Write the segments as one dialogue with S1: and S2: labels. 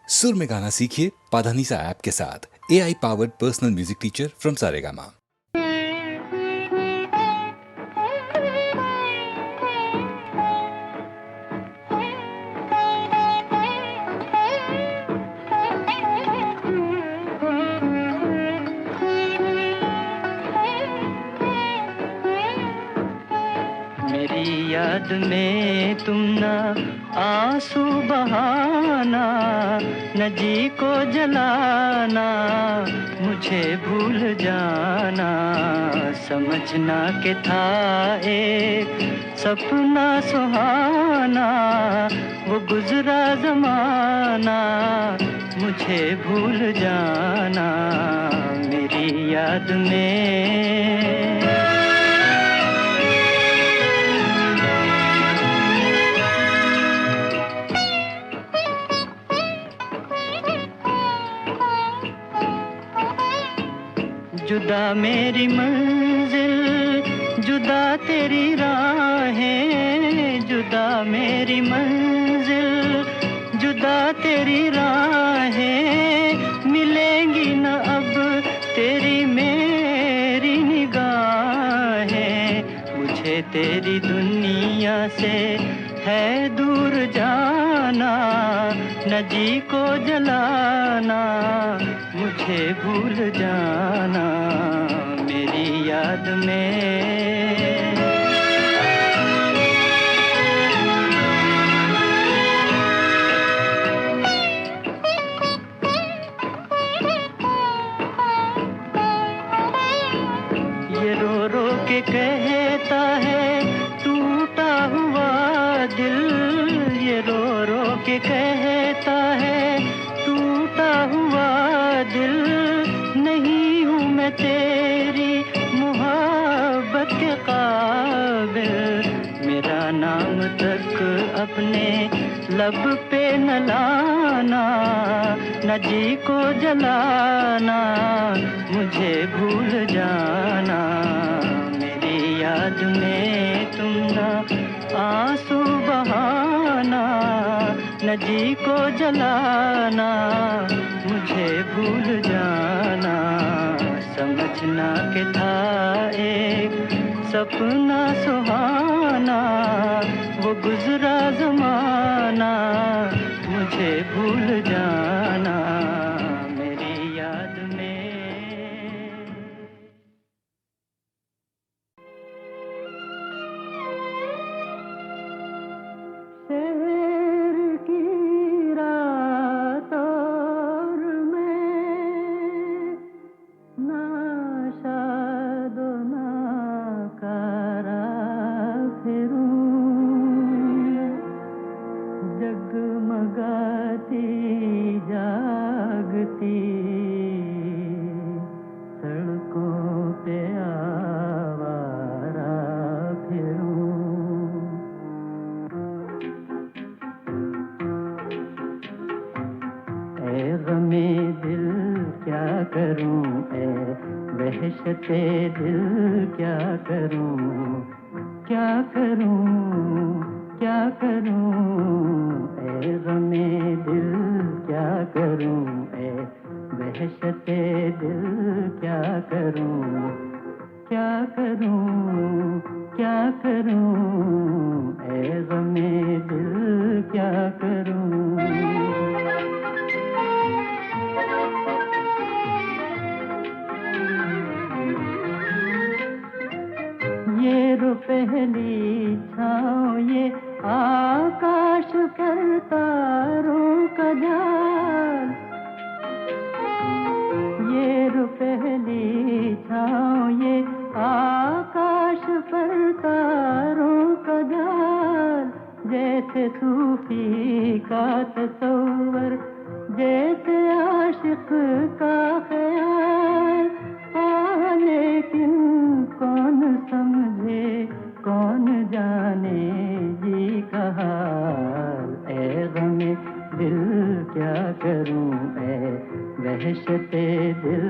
S1: सुर में गाना सीखिए पाधानीसा ऐप के साथ। AI powered personal music teacher from Saregama.
S2: मेरी याद में तुम ना आंसू बहाना, न जी को जलाना, मुझे भूल जाना। समझना के था एक सपना सुहाना, वो गुजरा जमाना, मुझे भूल जाना। मेरी याद में जुदा मेरी मंजिल, जुदा तेरी राहें, जुदा मेरी मंजिल, जुदा तेरी राहें, मिलेंगी न अब तेरी मेरी निगाहें। मुझे तेरी दुनिया से है दूर जाना, न जी को जलाना, मुझे भूल जाना। मेरी याद में ये रो रो के कहता है टूटा हुआ दिल, ये रो रो के कहता है टूटा हुआ दिल। नहीं हूँ मैं तेरी मोहब्बत के काबिल, मेरा नाम तक अपने लब पे न लाना, न जी को जलाना, मुझे भूल जाना। मेरी याद में तुम ना आंसू बहाना, न जी को जलाना, मुझे भूल जाना। समझना के था एक सपना सुहाना, वो गुजरा जमाना, मुझे भूल जाना। मेरी याद में शहर की रात और मैं ना शाद ना कारा फिरूं, जगमगाती जागती सड़कों पे आवारा फिरूं। ऐ गमे दिल क्या करूं, ऐ वहशते दिल क्या करूं, क्या करूं, क्या करूं। ऐ गमे दिल क्या करूं, ऐ वहशते दिल क्या करूं, क्या करूं, क्या करूं। ऐ गमे दिल क्या करूं। ये रो पहली छाँव, ये आकाश पर तारों का जाल, ये रो पहली छाँव, ये आकाश पर तारों का जाल। जैसे सूफी का तसव्वुर, जैसे आशिक का ख्याल। लेकिन कौन समझे, कौन जाने जी का हाल। ऐ गमे दिल क्या करूं, ऐ वहशते दिल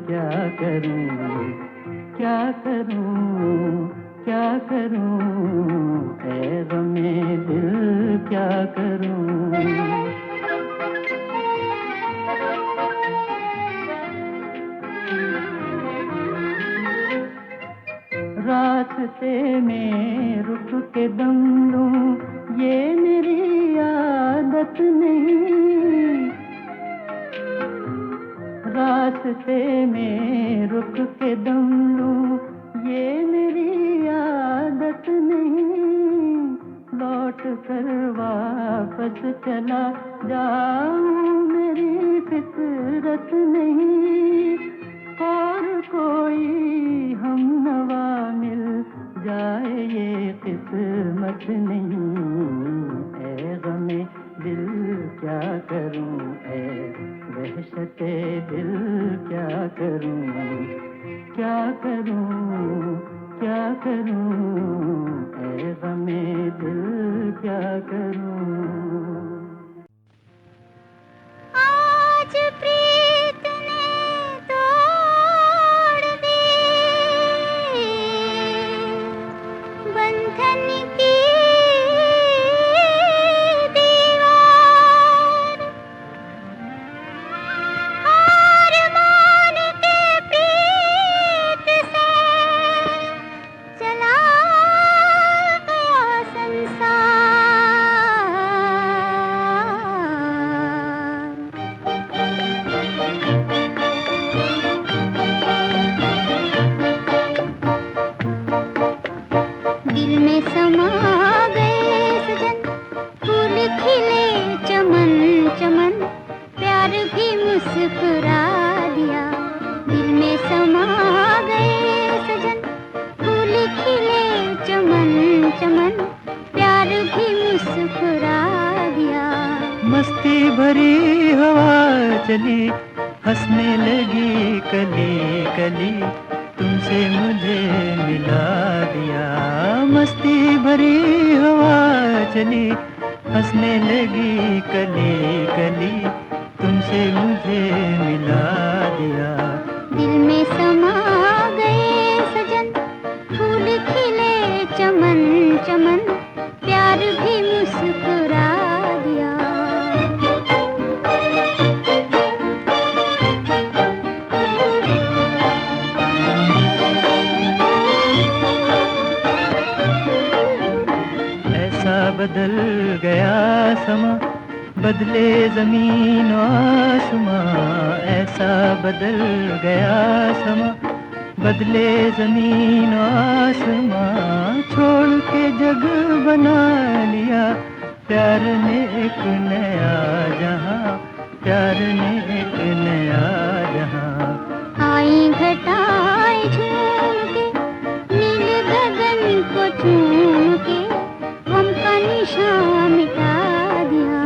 S2: क्या करूं, क्या करूं, क्या करूं। ऐ गमे दिल क्या करूं। रास्ते में रुक के दम लूं ये मेरी आदत नहीं, रास्ते में रुक के दम लूं ये मेरी आदत नहीं, लौट कर वापस चला जाऊं मेरी फितरत नहीं, और कोई हमनवा मिल जाए ये किस्मत नहीं। ऐ गमे दिल क्या करूं, ऐ वहशते दिल क्या करूं, क्या करूं, क्या करूं, ऐ गमे दिल क्या करूं।
S3: आज प्रीत ने तोड़ दी बंधन की दीवार, हार मान के प्रीत से चला गया संसार। दिल में समा गए सजन, फूल खिले चमन चमन, प्यार भी मुस्कुरा दिया। दिल में समा गए सजन, फूल खिले चमन चमन, प्यार भी मुस्कुरा दिया।
S2: मस्ती भरी हवा चली, हंसने लगी कली कली, तुमसे मुझे मिला दिया। मस्ती भरी हवा चली, हंसने लगी कली कली, तुमसे मुझे मिला दिया।
S3: दिल में समा गए सजन, फूल खिले चमन चमन, प्यार भी मुस्कुरा दिया।
S2: ऐसा बदल गया समा, बदले जमीन आसमां, ऐसा बदल गया समा, बदले जमीन आसमां, छोड़ के जग बना लिया प्यार ने एक नया जहां, प्यार ने एक नया जहां।
S3: आई घटाएं झूम के, नील गगन को चूम के, गम का निशान मिटा दिया।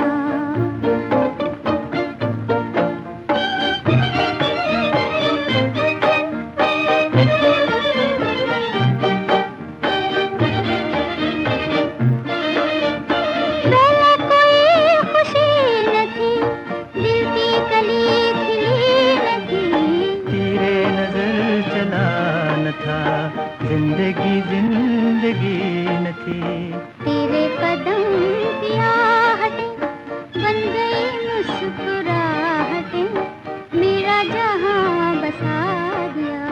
S3: पहले कोई खुशी न थी, दिल की कली खिली न थी।
S2: तेरे नजर चला न था, जिंदगी जिंदगी न थी।
S3: तेरे कदम की आहटें बन गई मुस्कुराहटें, मेरा जहां बसा दिया।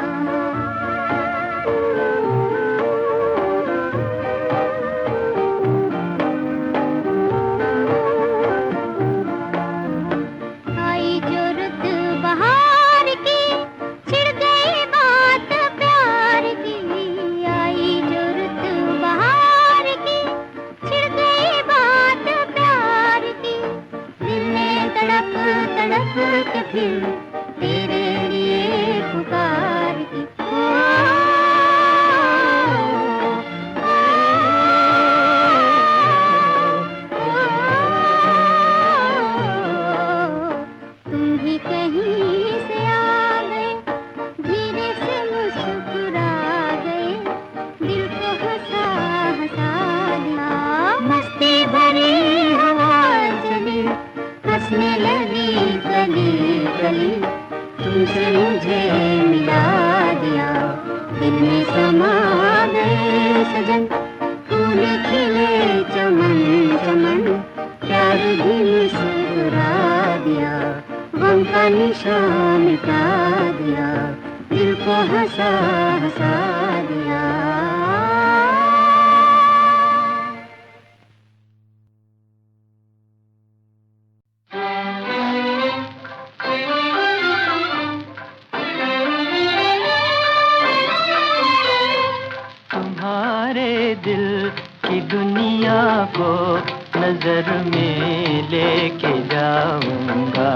S3: आई जो रुत बहार की, छिड़ गई बात प्यार की। आई जो रुत बहार की, छिड़ गई बात प्यार की। दिल ने तड़प तड़प के फिर तेरे लिए पुकार की। तुम भी कहीं से आ गए, धीरे से मुस्कुरा गए, दिल को हंसा हंसा दिया। मस्ती भरी हवा चली, हंसने लगी कली कली, तुमसे मुझे मिला दिया। दिल में समा गए सजन, फूल खिले चमन चमन, प्यार भी मुस्कुरा दिया। गम का निशान मिटा दिया, दिल को हंसा हंसा दिया।
S2: नजर में लेके जाऊंगा।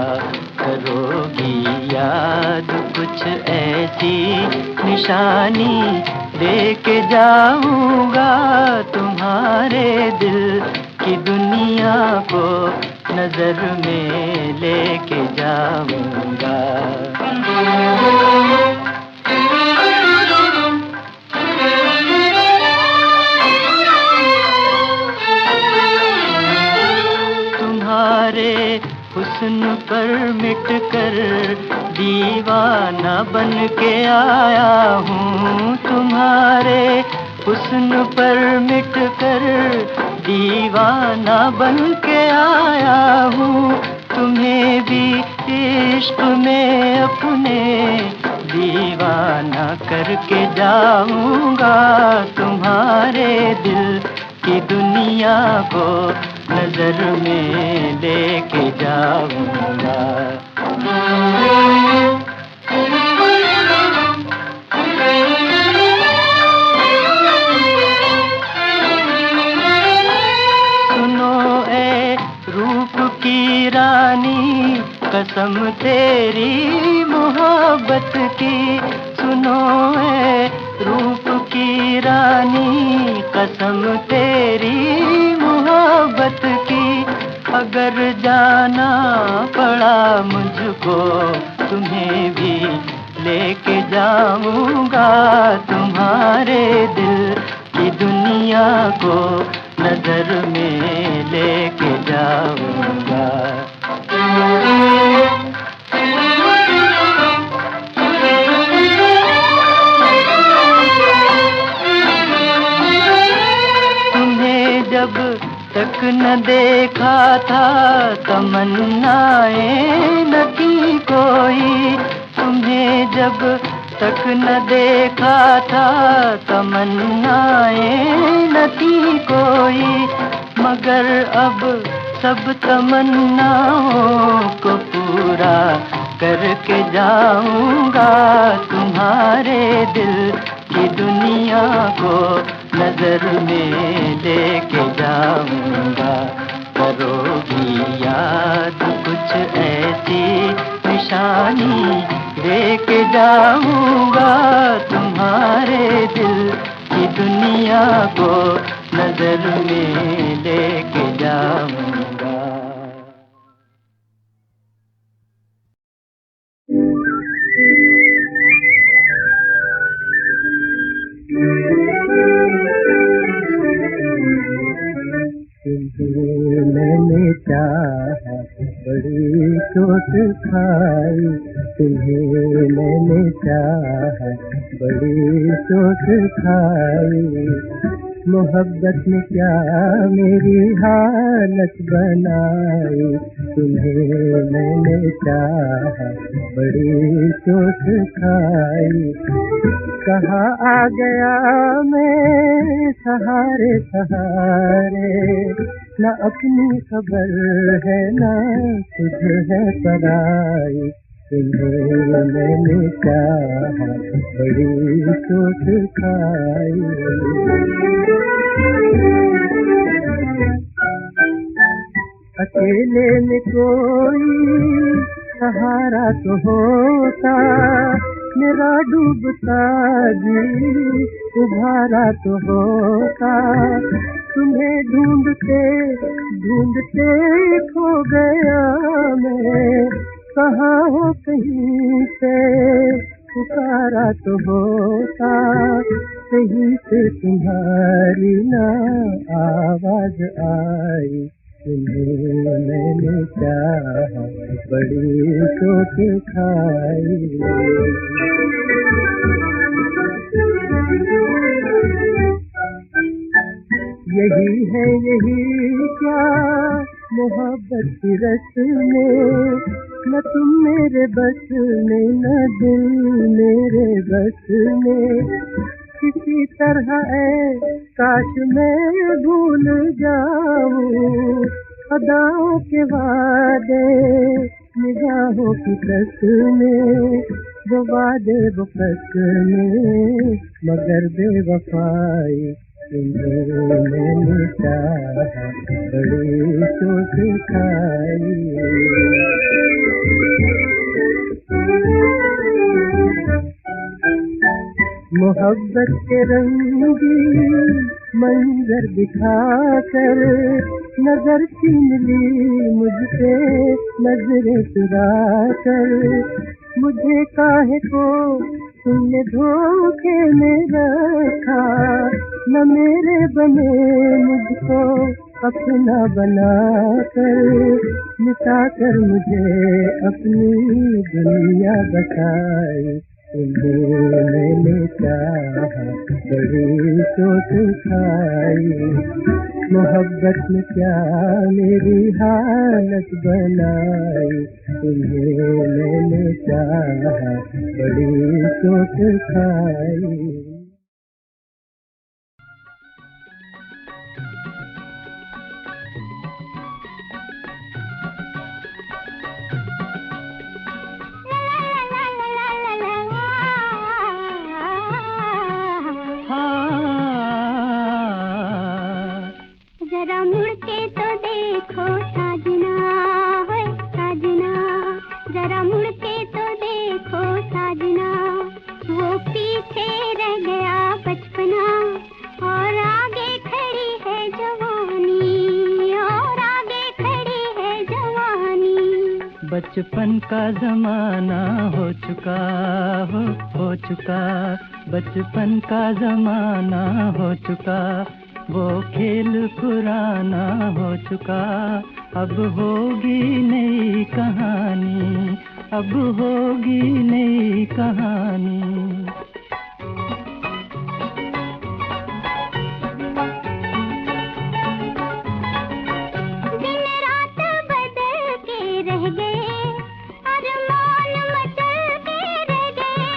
S2: करोगी याद कुछ ऐसी निशानी लेके जाऊंगा। तुम्हारे दिल की दुनिया को नजर में लेके जाऊंगा। तुम्हारे हुस्न पर मिट कर दीवाना बन के आया हूँ। तुम्हारे हुस्न पर मिट कर दीवाना बन के आया हूँ। तुम्हें भी इश्क में अपने दीवाना करके जाऊंगा। तुम्हारे दिल की दुनिया को नजर में लेके जाऊंगा। सुनो ए रूप की रानी, कसम तेरी मोहब्बत की। सुनो ए रूप की रानी, कसम तेरी मोहब्बत की। अगर जाना पड़ा मुझको तुम्हें भी लेके जाऊंगा। तुम्हारे दिल की दुनिया को नजर में लेके जाऊंगा। तुम्हें जब तक न देखा था तमन्नाएं न थी कोई। तुम्हें जब तक न देखा था तमन्नाएं न थी कोई। मगर अब सब तमन्नाओं को पूरा करके जाऊंगा। तुम्हारे दिल की दुनिया को नजर में लेके जाऊंगा। करोगी याद कुछ ऐसी निशानी लेके जाऊंगा। तुम्हारे दिल की दुनिया को नजर में लेके जाऊंगा।
S4: तुम्हें मैंने चाहा, बड़ी चोट खाई। तुम्हें मैंने चाहा, बड़ी चोट खाई। मोहब्बत ने क्या मेरी हालत बनाई। तुम्हें मैंने चाहा, बड़ी चोट खाई। कहाँ आ गया मैं सहारे सहारे, न अपनी खबर है न तुझ है पराई। तुम्हें मैंने चाहा, बड़ी चोट खाई। अकेले में कोई सहारा तो होता, मेरा डूबता जी उभारा तो होता। तुम्हें ढूंढते ढूंढते खो गया मैं, कहाँ हो कहीं से पुकारा तो होता। कहीं से तुम्हारी ना आवाज आई। तुम्हें मैंने चाहा, बड़ी चोट खाई। यही है यही क्या मोहब्बत की रस्में, न तुम मेरे बस में न दिल मेरे बस में। किसी तरह काश मैं भूल जाऊं अदाओं के वादे निगाहों की कसमें। वो वादे वो कसमें मगर बेवफाई तुम्हें मैंने चाहा, बड़ी चोट खाई। मोहब्बत के रंगी मंजर दिखाकर नजर छीन ली मुझसे, नजरें चुरा कर। मुझे काहे को तुमने धोखे में रखा, न मेरे बने मुझको अपना बनाकर, मिटा कर मुझे अपनी दुनिया बसाई। तुम्हें मैंने चाहा, बड़ी चोट खाई। मोहब्बत में क्या मेरी हालत बनाई। तुम्हें मैंने चाहा, बड़ी चोट खाई।
S3: जरा मुड़ के तो देखो साजना, है साजना, जरा मुड़ के तो देखो साजना, वो पीछे रह गया बचपना, और आगे खड़ी है जवानी, और आगे खड़ी है जवानी।
S2: बचपन का जमाना हो चुका, हो चुका, बचपन का जमाना हो चुका, वो खेल पुराना हो चुका। अब होगी नई कहानी, अब होगी नई कहानी।
S3: दिन रात बदल के रह गए, अरमान मचल के रह गए,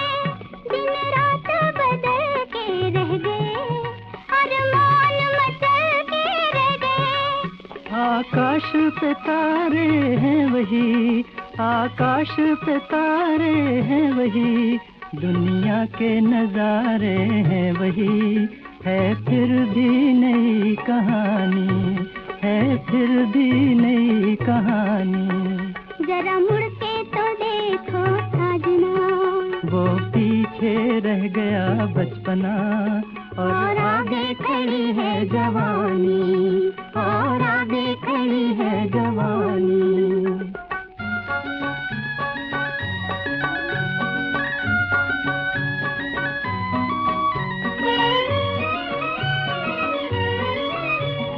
S3: दिन रात बदल के रह गए, अरमान मचल के रह गए।
S2: आकाश पे तारे हैं वही, आकाश पे तारे हैं वही, दुनिया के नजारे हैं वही, है फिर भी नई कहानी, है फिर भी नई कहानी।
S3: जरा मुड़ के तो देखो साजना,
S2: वो पीछे रह गया बचपना, और आगे खड़ी है जवानी, और आगे खड़ी है जवानी।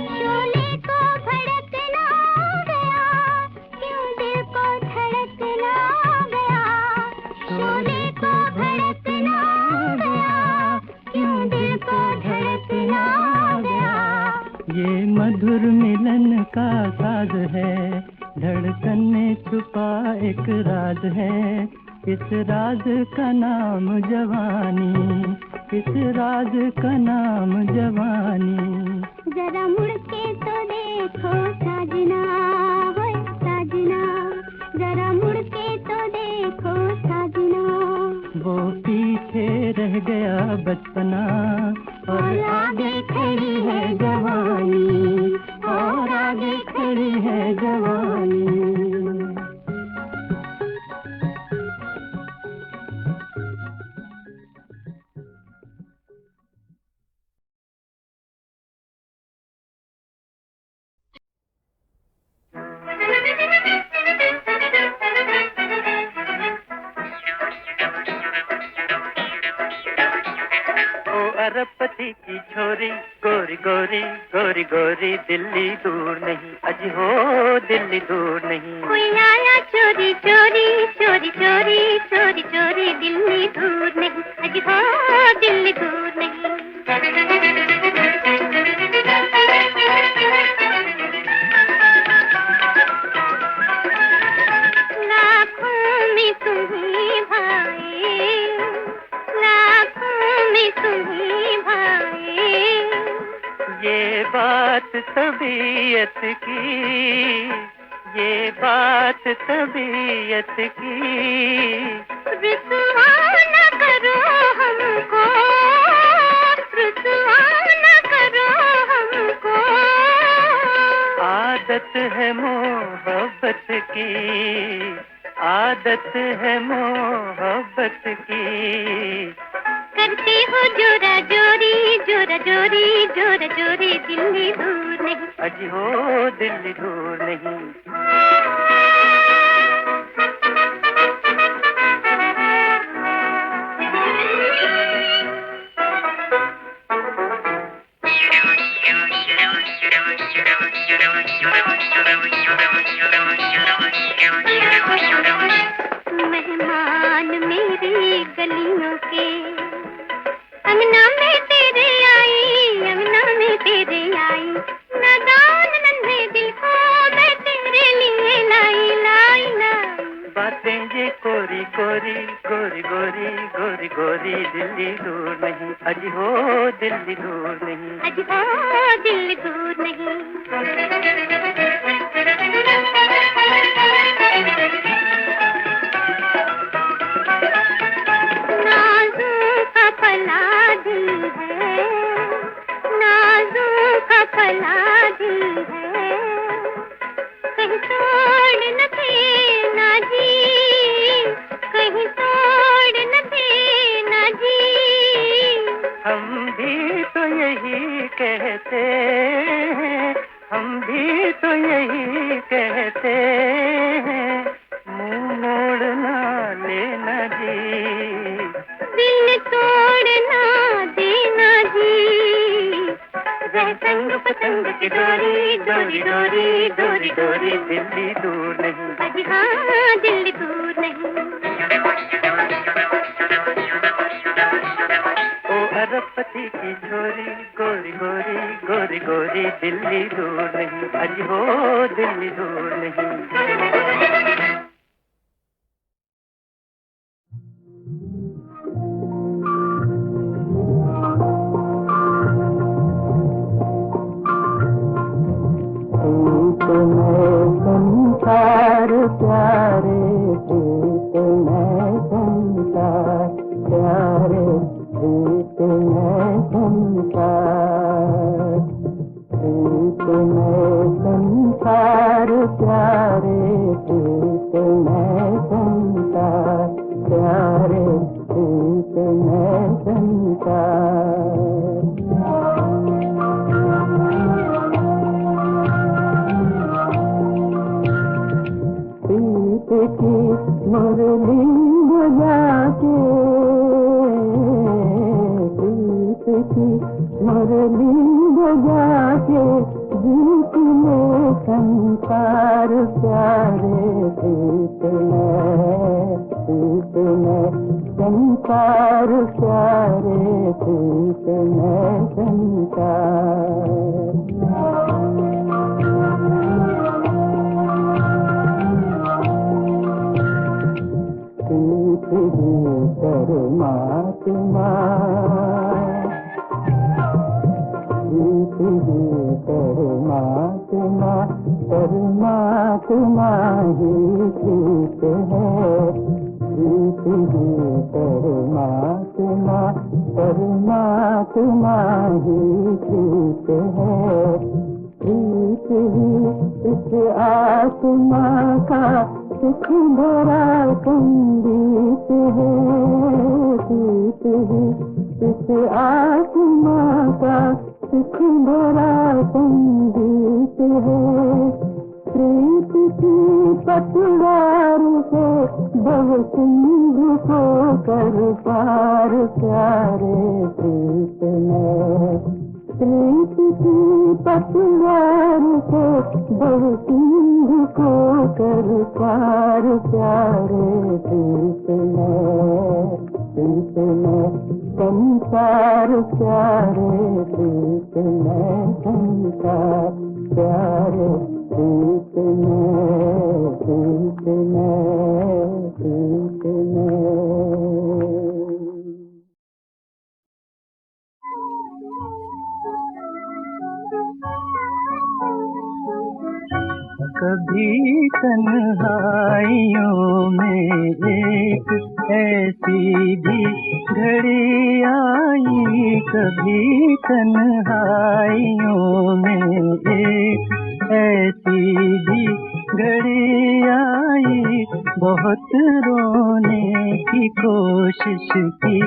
S3: शोले को भड़कना गया, क्यों दिल को धड़कना गया, शोले को भड़कना गया, क्यों दिल को धड़कना गया।
S2: ये मधुर मिलन का साज है, धड़कन में छुपा एक राज है, इस राज का नाम जवानी, इस राज का नाम जवानी।
S3: जरा मुड़ के तो देखो साजना, होय साजना, जरा मुड़ के तो देखो साजना,
S2: वो पीछे रह गया बचपना, और आगे खड़ी है जवानी, और आगे खड़ी है जवानी।
S4: अरबपति की छोरी, गोरी गोरी गोरी गोरी, दिल्ली दूर नहीं, अजी हो दिल्ली दूर नहीं।
S3: कोई आया चोरी चोरी, चोरी चोरी, चोरी चोरी, दिल्ली दूर नहीं, अजी हो दिल्ली दूर नहीं। लाखों में तुम्ही भाई, लाखों में तुम्ही भाई।
S4: ये बात तबीयत की, ये बात तबीयत की।
S3: रुसवा न करो हमको, रुसवा न करो
S4: आदत है मोहब्बत की, आदत है मोहब्बत की।
S3: करती हो जोरा जोरी जोरा जोरी जोरा जोरी, दिल्ली दूर नहीं,
S4: अजी हो दिल्ली दूर नहीं।
S3: मेहमान मेरी गलियों के, अंगना में तेरे आई, अंगना में तेरे आई, नादान नन्हे दिल को मैं तेरे लिए लाई लाई लाई।
S4: बातें ये कोरी कोरी गोरी गोरी गोरी गोरी, दिल्ली दूर नहीं, अजी हो दिल्ली दूर नहीं,
S3: अजी हो दिल दूर नहीं। नाज़ों का पला दिल है, नाज़ों का पला दिल है, कहीं तोड़ न देना जी, कहीं तोड़ न देना जी।
S4: हम भी तो यही कहते हैं, हम भी तो यही कहते हैं, मुंह मोड़ना लेना जी,
S3: दिल तोड़ना देना जी।
S4: रह संग पतंग की डोरी डोरी डोरी डोरी डोरी, दिल्ली दूर नहीं,
S3: अजी हाँ दिल दूर नहीं।
S4: ओ अरबपति की छोरी गोरी गोरी गोरी गोरी, दिल्ली दूर नहीं, अजी हो दिल्ली दूर नहीं।
S2: संसार प्यारे, प्रीत में संसार प्यारे, प्रीत में संसार, प्रीत में संसार प्यारे, प्रीत में संसार प्यारे, प्रीत में संसार। प्रीत की मुरली बजा के, प्रीत की मुरली बजा के, गीत में संसार प्यारे, प्रीत में संसार प्यारे, प्रीत में संसार। परमात्मा परमात्मा परमात्मा ही प्रीत है, प्रीत ही परमात्मा परमात्मा ही प्रीत है, प्रीत ही इस आत्मा का सुख भरा संगीत है, प्रीत ही इस आत्मा का सुख भरा संगीत है। प्रीत की पतवार से भव सिंधु को कर पार प्यारे, प्रीत में प्रीत की पतवार से भव सिंधु को कर पार प्यारे, प्रीत में संसार प्यारे, प्रीत में संसार प्यारे, प्रीत में प्रीत में प्रीत में। कभी तन्हाइयों में एक ऐसी भी घड़ी आई, कभी तन्हाइयों में एक ऐसी भी घड़ी आई, बहुत रोने की कोशिश की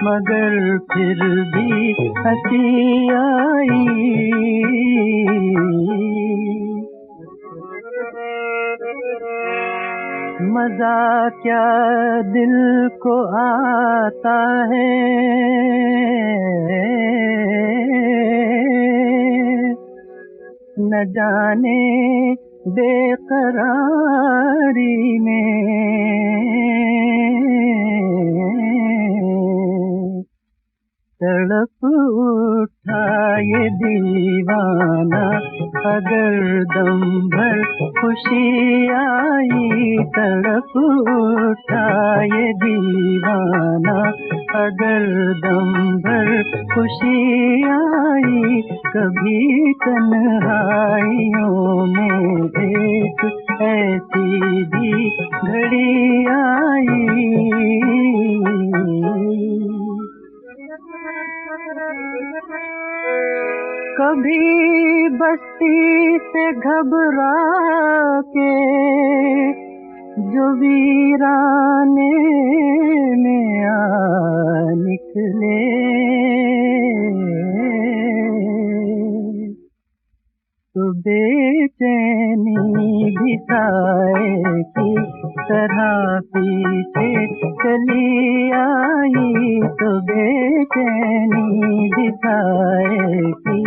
S2: मगर फिर भी हंसी आई। मजा क्या दिल को आता है, न जाने बेकरारी में। तड़प उठा ये दीवाना, अगर दम भर खुशी आई। तड़प उठा ये दीवाना, अगर दम भर खुशी आई। कभी तन्हाइयों में एक ऐसी भी घड़ी आई। कभी बस्ती से घबरा के जो वीराने में आ निकले, तो बेचैनी भी साए की तरह पीछे चली आई। तो बेचैनी भी साए की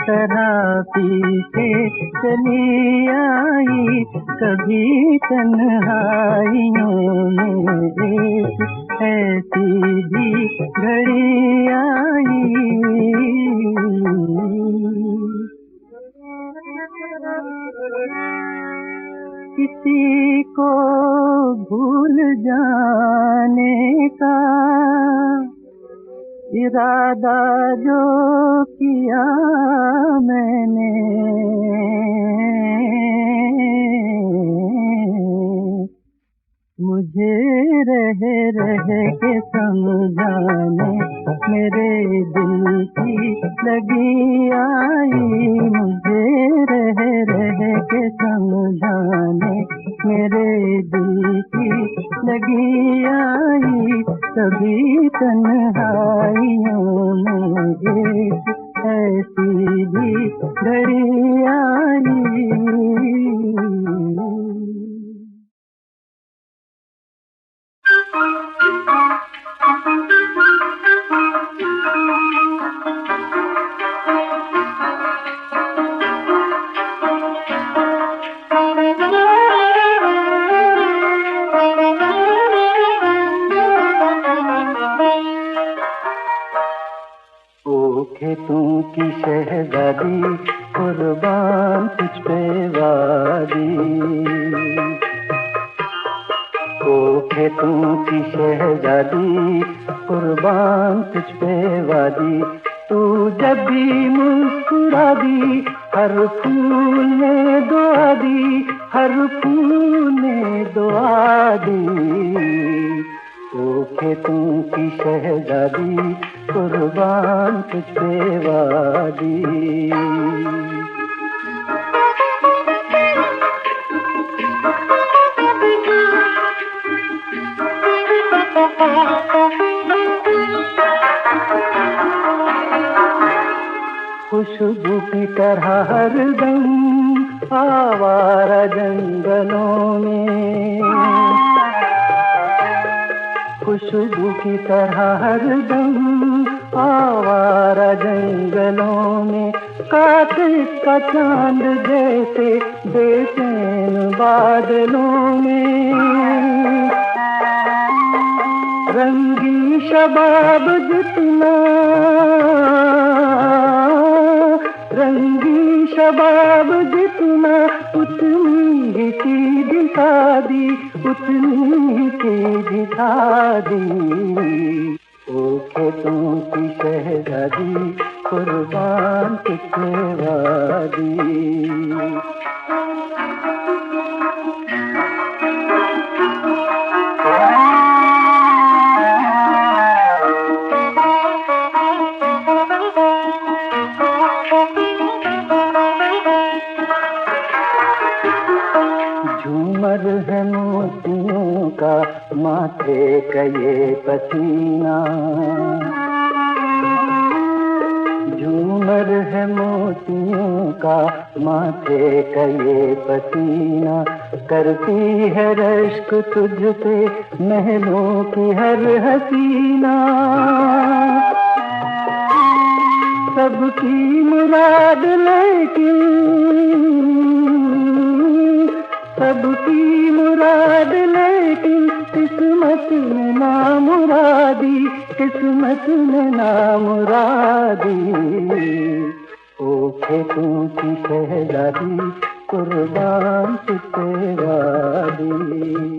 S2: तरह पीछे चली आई। कभी तन्हाइयों में एक ऐसी भी घड़ी आई। किसी को भूल जाने का इरादा जो किया मैंने, मुझे रह के समझाने मेरे दिल की लगी आई। मुझे रह के समझाने मेरे दिल की लगी आई। कभी तन्हाइयों में एक ऐसी भी घड़ी आई। खेतों की शहजादी कुर्बान तुझ पे वादी। ओ खेतों की शहजादी कुर्बान तुझ पे वादी। तू जब भी मुस्कुरा दी हर फूल ने दुआ दी, हर फूल ने दुआ दी। ओ खेतों की शहजादी कुर्बान तुझ पे वादी। खुशबू की तरह हरदम आवारा जंगलों में, खुशबू की तरह हरदम आवारा जंगलों में। कार्तिक का चांद जैसे बेचैन बादलों में। रंगी शबाब जितना, रंगी शबाब जितना, उतनी ही सीधी सादी, उतनी ही सीधी सादी। ओ खेतों की शहजादी कुर्बान तुझ पे वादी। का माथे का ये पसीना, झूमर है मोतियों का माथे का ये पसीना, करती है रश्क तुझ पे महलों की हर हसीना। सबकी मुराद लेकिन, सबकी मुराद लेकिन किस्मत में नामुरादी, किस्मत में नामुरादी। ओ खेतों की शहजादी कुर्बान तेरा दी।